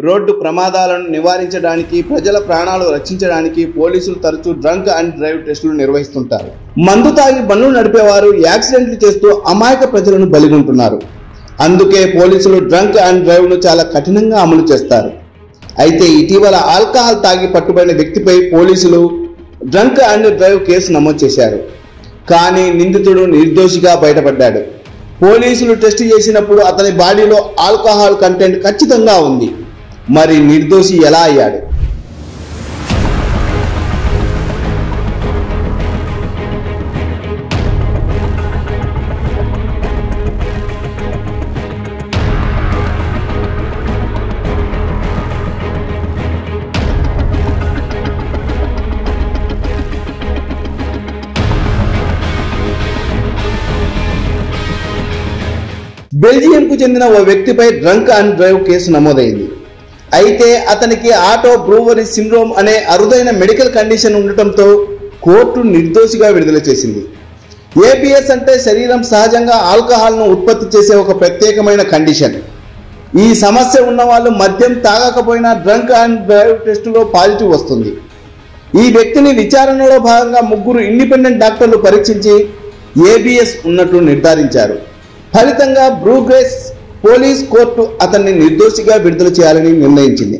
Road ప్రమాదాలను నివారించడానికి, ప్రజల ప్రాణాలు రక్షించడానికి పోలీసులు తరచూ డ్రంక్ అండ్ డ్రైవ్ టెస్టులు నిర్వహిస్తుంటారు. మందు తాగి బండ్లు నడిపేవారు యాక్సిడెంట్లు చేస్తూ అమాయక ప్రజలను బలిగొంటున్నారు. అందుకే పోలీసులు డ్రంక్ అండ్ డ్రైవ్ ను చాలా కఠినంగా అమలు చేస్తారు. అయితే ఇటీవల ఆల్కహాల్ తాగి పట్టుబడిన వ్యక్తిపై పోలీసులు డ్రంక్ అండ్ డ్రైవ్ కేసు నమోదు చేశారు. కానీ నిందితుడు నిర్దోషిగా బయటపడ్డాడు. పోలీసులు టెస్ట్ చేసినప్పుడు అతని బాడీలో ఆల్కహాల్ కంటెంట్ ఖచ్చితంగా ఉంది. మరి నిర్దోషి ఎలా అయ్యాడు? బెల్జియంకు చెందిన ఓ వ్యక్తిపై డ్రంక్ అండ్ డ్రైవ్ కేసు నమోదైంది. అయితే అతనికి ఆటో బ్రూవరీ సిండ్రోమ్ అనే అరుదైన మెడికల్ కండిషన్ ఉండటంతో కోర్టు నిర్దోషిగా విడుదల చేసింది. ఏబిఎస్ అంటే శరీరం సహజంగా ఆల్కహాల్ను ఉత్పత్తి చేసే ఒక ప్రత్యేకమైన కండిషన్. ఈ సమస్య ఉన్న వాళ్ళు మద్యం తాగకపోయినా డ్రంక్ అండ్ డ్రైవ్ టెస్టులో పాజిటివ్ వస్తుంది. ఈ వ్యక్తిని విచారణలో భాగంగా 3 ఇండిపెండెంట్ డాక్టర్లు పరీక్షించి ఏబిఎస్ ఉన్నట్టు నిర్ధారించారు. ఫలితంగా బ్రూగెస్ పోలీస్ కోర్టు అతన్ని నిర్దోషిగా విడుదల చేయాలని నిర్ణయించింది.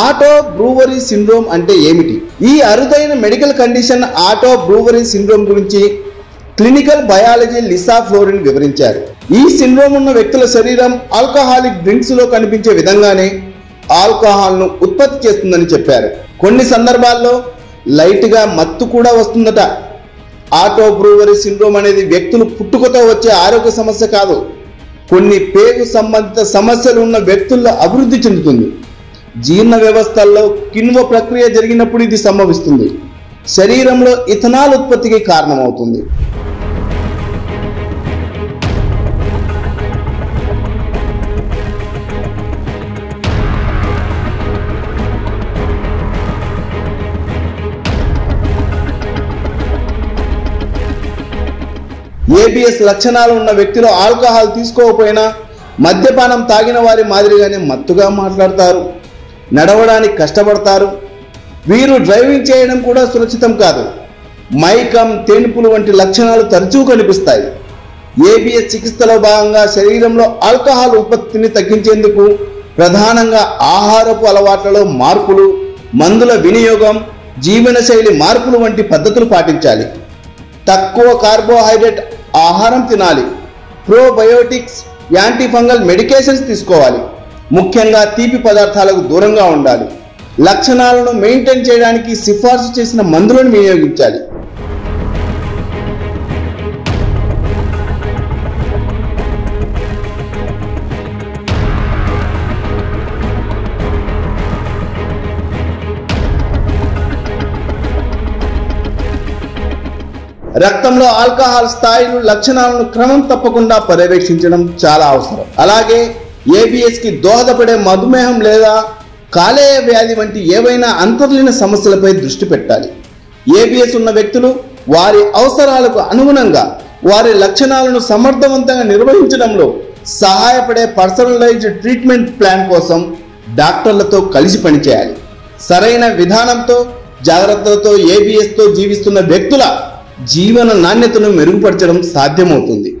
ఆటో బ్రూవరీ సిండ్రోమ్ అంటే ఏమిటి? ఈ అరుదైన medical condition auto brewery syndrome గురించి క్లినికల్ బయాలజీ లిసా ఫ్లోరిన్ వివరించారు. ఈ సిండ్రోమ్ ఉన్న వ్యక్తుల శరీరం ఆల్కహాలిక్ డ్రింక్స్ లో కనిపించే విధంగానే ఆల్కహాల్ ను ఉత్పత్తి చేస్తుందని చెప్పారు. కొన్ని సందర్భాల్లో లైట్ గా మత్తు కూడా వస్తుందట. ఆటో బ్రూవరీ సిండ్రోమ్ అనేది వ్యక్తులు పుట్టుకతో వచ్చే ఆరోగ్య సమస్య కాదు. కొన్ని పేగు సంబంధిత సమస్యలు ఉన్న వ్యక్తుల్లో అభివృద్ధి చెందుతుంది. జీర్ణ వ్యవస్థల్లో కిణ్వ ప్రక్రియ జరిగినప్పుడు ఇది సంభవిస్తుంది. శరీరంలో ఇథనాల్ ఉత్పత్తికి కారణమవుతుంది. ఏబిఎస్ లక్షణాలు ఉన్న వ్యక్తిలో ఆల్కహాల్ తీసుకోకపోయినా మద్యపానం తాగిన వారి మాదిరిగానే మత్తుగా మాట్లాడతారు, నడవడానికి కష్టపడతారు. వీరు డ్రైవింగ్ చేయడం కూడా సురక్షితం కాదు. మైకం, తేన్పులు వంటి లక్షణాలు తరచూ కనిపిస్తాయి. ఏబిఎస్ చికిత్సలో భాగంగా శరీరంలో ఆల్కహాల్ ఉత్పత్తిని తగ్గించేందుకు ప్రధానంగా ఆహారపు అలవాట్లలో మార్పులు, మందుల వినియోగం, జీవనశైలి మార్పులు వంటి పద్ధతులు పాటించాలి. తక్కువ కార్బోహైడ్రేట్ ఆహారం తినాలి. ప్రోబయోటిక్స్, యాంటీఫంగల్ మెడికేషన్స్ తీసుకోవాలి. ముఖ్యంగా తీపి పదార్థాలకు దూరంగా ఉండాలి. లక్షణాలను మెయింటైన్ చేయడానికి సిఫార్సు చేసిన మందులను వినియోగించాలి. రక్తంలో ఆల్కహాల్ స్థాయిలు, లక్షణాలను క్రమం తప్పకుండా పర్యవేక్షించడం చాలా అవసరం. అలాగే ఏబిఎస్ కి దోహదపడే మధుమేహం లేదా కాలేయ వ్యాధి వంటి ఏవైనా అంతర్లీన సమస్యలపై దృష్టి పెట్టాలి. ఏబిఎస్ ఉన్న వ్యక్తులు వారి అవసరాలకు అనుగుణంగా వారి లక్షణాలను సమర్థవంతంగా నిర్వహించడంలో సహాయపడే పర్సనలైజ్డ్ ట్రీట్మెంట్ ప్లాన్ కోసం డాక్టర్లతో కలిసి పనిచేయాలి. సరైన విధానంతో, జాగ్రత్తలతో ఏబిఎస్తో జీవిస్తున్న వ్యక్తుల జీవన నాణ్యతను మెరుగుపరచడం సాధ్యమవుతుంది.